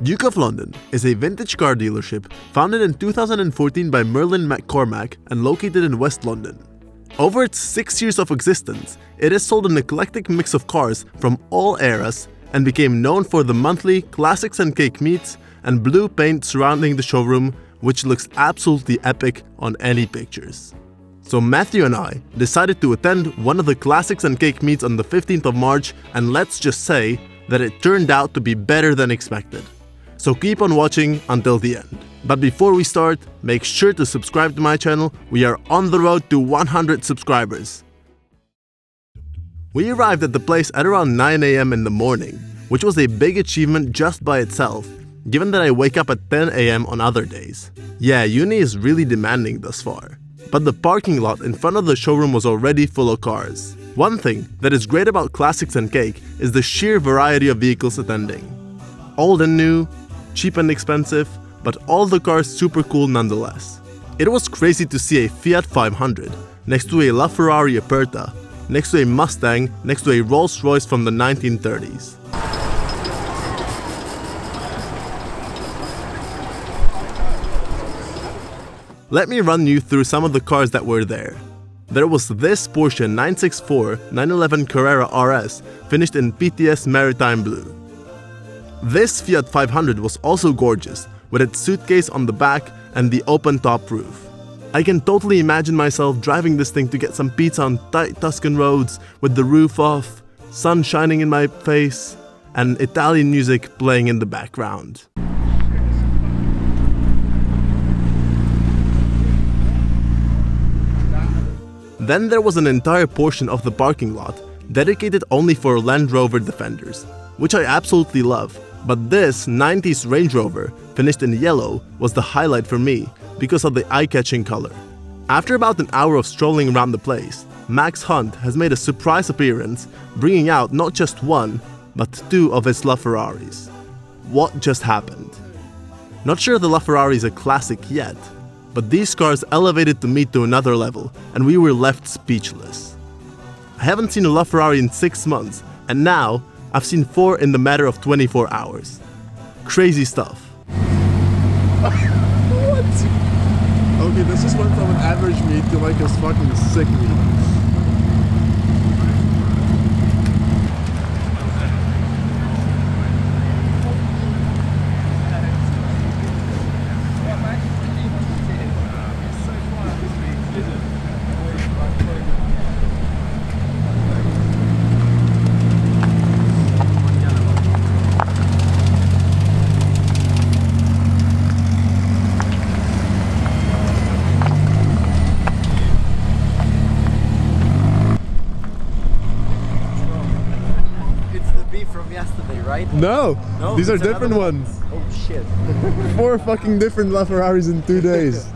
Duke of London is a vintage car dealership founded in 2014 by Merlin McCormack and located in West London. Over its 6 years of existence, it has sold an eclectic mix of cars from all eras and became known for the monthly classics and cake meets and blue paint surrounding the showroom, which looks absolutely epic on any pictures. So Matthew and I decided to attend one of the classics and cake meets on the 15th of March, and let's just say that it turned out to be better than expected. So keep on watching until the end. But before we start, make sure to subscribe to my channel. We are on the road to 100 subscribers. We arrived at the place at around 9 AM in the morning, which was a big achievement just by itself, given that I wake up at 10 AM on other days. Yeah, uni is really demanding thus far. But the parking lot in front of the showroom was already full of cars. One thing that is great about Classics and Cake is the sheer variety of vehicles attending. Old and new, cheap and expensive, but all the cars super cool nonetheless. It was crazy to see a Fiat 500 next to a LaFerrari Aperta, next to a Mustang, next to a Rolls-Royce from the 1930s. Let me run you through some of the cars that were there. There was this Porsche 964 911 Carrera RS finished in PTS Maritime Blue. This Fiat 500 was also gorgeous, with its suitcase on the back and the open top roof. I can totally imagine myself driving this thing to get some pizza on tight Tuscan roads with the roof off, sun shining in my face, and Italian music playing in the background. Then there was an entire portion of the parking lot dedicated only for Land Rover Defenders, which I absolutely love. But this 90s Range Rover, finished in yellow, was the highlight for me because of the eye-catching color. After about an hour of strolling around the place, Max Hunt has made a surprise appearance, bringing out not just one, but two of his LaFerraris. What just happened? Not sure the LaFerrari is a classic yet, but these cars elevated the meet to another level, and we were left speechless. I haven't seen a LaFerrari in 6 months, and now I've seen 4 in the matter of 24 hours. Crazy stuff. What? Okay, this just went from an average meet to like a fucking sick meet. From yesterday, right? No, these are different ones. Oh shit. 4 fucking different LaFerraris in 2 days.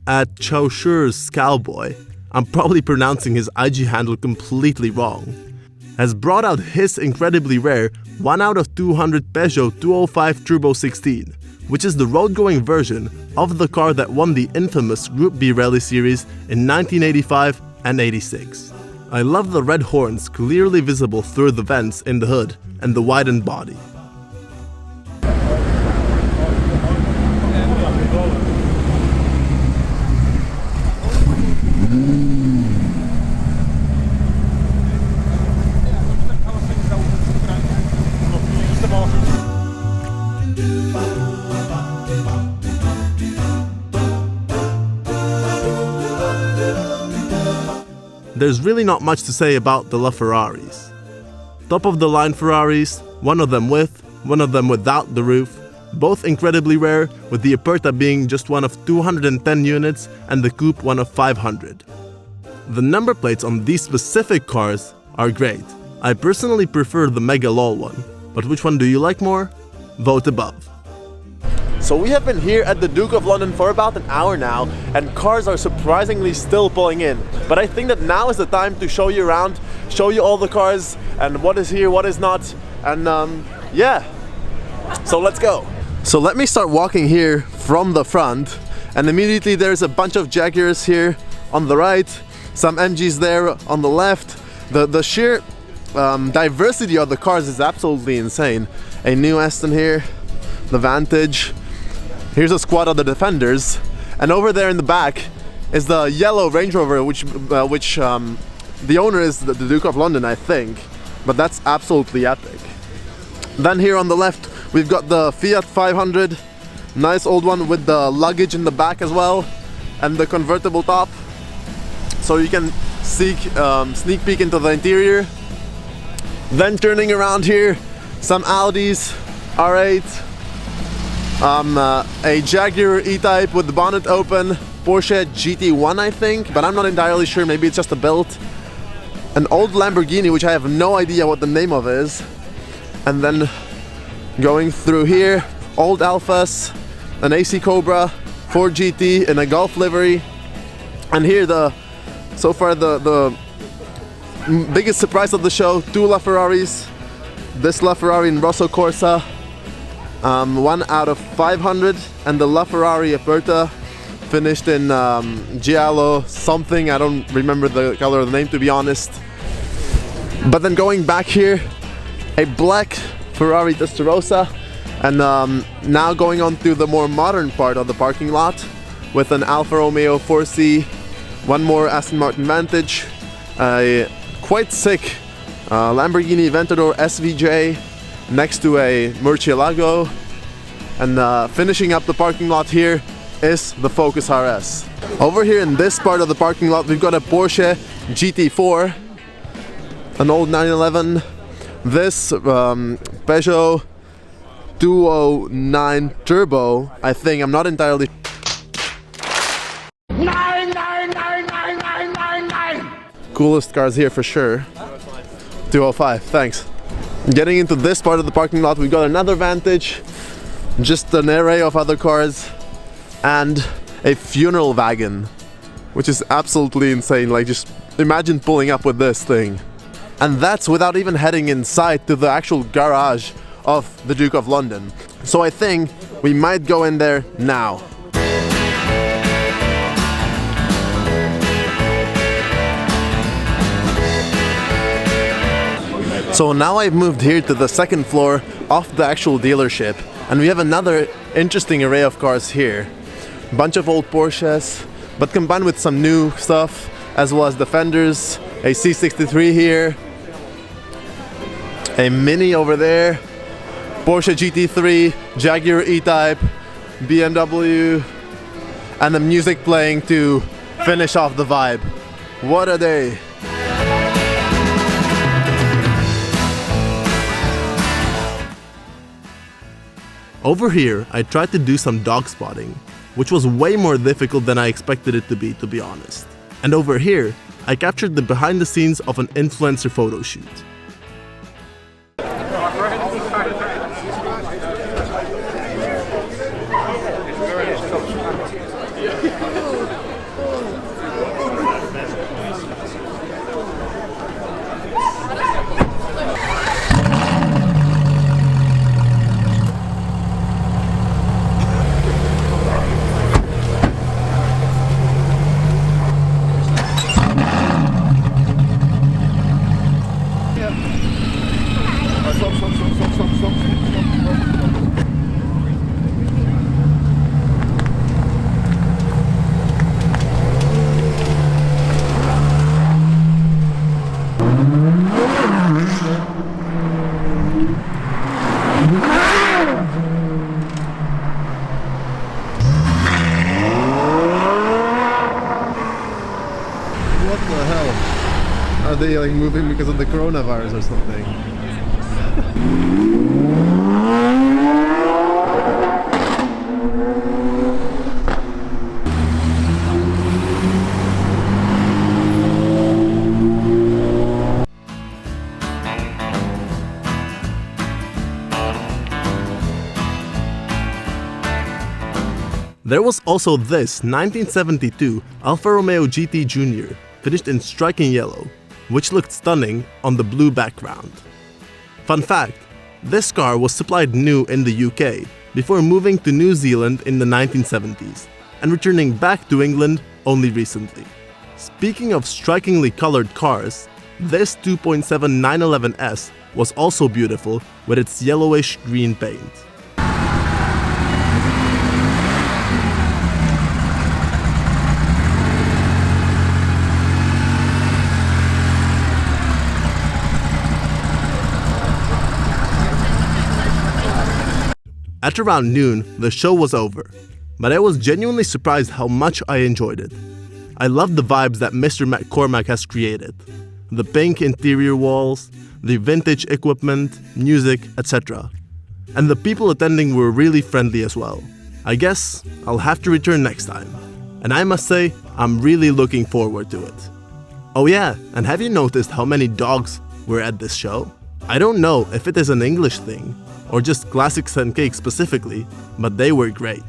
At Chausur's Cowboy, I'm probably pronouncing his IG handle completely wrong, has brought out his incredibly rare 1 out of 200 Peugeot 205 Turbo 16, which is the road-going version of the car that won the infamous Group B Rally Series in 1985 and 86. I love the red horns clearly visible through the vents in the hood and the widened body. There's really not much to say about the LaFerraris. Top of the line Ferraris, one of them with, one of them without the roof, both incredibly rare, with the Aperta being just one of 210 units and the Coupe one of 500. The number plates on these specific cars are great. I personally prefer the Mega LOL one, but which one do you like more? Vote above. So we have been here at the Duke of London for about an hour now, and cars are surprisingly still pulling in. But I think that now is the time to show you around, show you all the cars and what is here, what is not, and yeah. So let's go. So let me start walking here from the front, and immediately there's a bunch of Jaguars here on the right, some MGs there on the left. The sheer diversity of the cars is absolutely insane. A new Aston here, the Vantage. Here's a squad of the Defenders, and over there in the back is the yellow Range Rover, which the owner is the Duke of London, I think. But that's absolutely epic. Then here on the left, we've got the Fiat 500, nice old one with the luggage in the back as well, and the convertible top, so you can sneak peek into the interior. Then turning around here, some Audis, R8, a Jaguar E-Type with the bonnet open, Porsche GT1 I think, but I'm not entirely sure, maybe it's just a build. An old Lamborghini, which I have no idea what the name of is. And then going through here, old Alphas, an AC Cobra, Ford GT in a Golf livery. And here so far the biggest surprise of the show, two LaFerraris. This LaFerrari in Rosso Corsa, 1 out of 500, and the LaFerrari Aperta finished in Giallo something, I don't remember the color of the name to be honest. But then going back here, a black Ferrari Testarossa, and now going on to the more modern part of the parking lot with an Alfa Romeo 4C, one more Aston Martin Vantage, a quite sick Lamborghini Aventador SVJ next to a Murcielago, and finishing up the parking lot here is the Focus RS. Over here in this part of the parking lot, we've got a Porsche GT4, an old 911, this Peugeot 209 Turbo, I think, I'm not entirely. 9999999. Coolest cars here for sure. 205, thanks. Getting into this part of the parking lot, we've got another Vantage, just an array of other cars, and a funeral wagon, which is absolutely insane. Like, just imagine pulling up with this thing. And that's without even heading inside to the actual garage of the Duke of London. So I think we might go in there now. So now I've moved here to the second floor of the actual dealership, and we have another interesting array of cars here. Bunch of old Porsches, but combined with some new stuff, as well as Defenders, a C63 here, a Mini over there, Porsche GT3, Jaguar E-Type, BMW, and the music playing to finish off the vibe. What a day! Over here, I tried to do some dog spotting, which was way more difficult than I expected it to be honest. And over here, I captured the behind the scenes of an influencer photo shoot. What the hell? Are they like moving because of the coronavirus or something? There was also this 1972 Alfa Romeo GT Junior, finished in striking yellow, which looked stunning on the blue background. Fun fact, this car was supplied new in the UK before moving to New Zealand in the 1970s and returning back to England only recently. Speaking of strikingly colored cars, This 2.7 911S was also beautiful with its yellowish green paint. At around noon, the show was over, but I was genuinely surprised how much I enjoyed it. I love the vibes that Mr. McCormack has created. The pink interior walls, the vintage equipment, music, etc. And the people attending were really friendly as well. I guess I'll have to return next time. And I must say, I'm really looking forward to it. Oh yeah, and have you noticed how many dogs were at this show? I don't know if it is an English thing, or just Classics and Cake specifically, but they were great.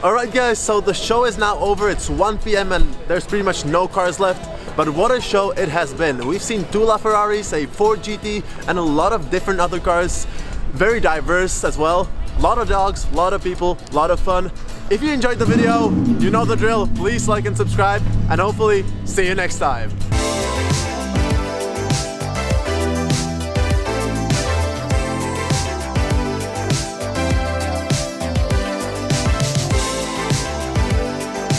Alright guys, so the show is now over. It's 1 p.m. and there's pretty much no cars left. But what a show it has been. We've seen 2 LaFerraris, a Ford GT, and a lot of different other cars. Very diverse as well. A lot of dogs, a lot of people, a lot of fun. If you enjoyed the video, you know the drill. Please like and subscribe, and hopefully see you next time.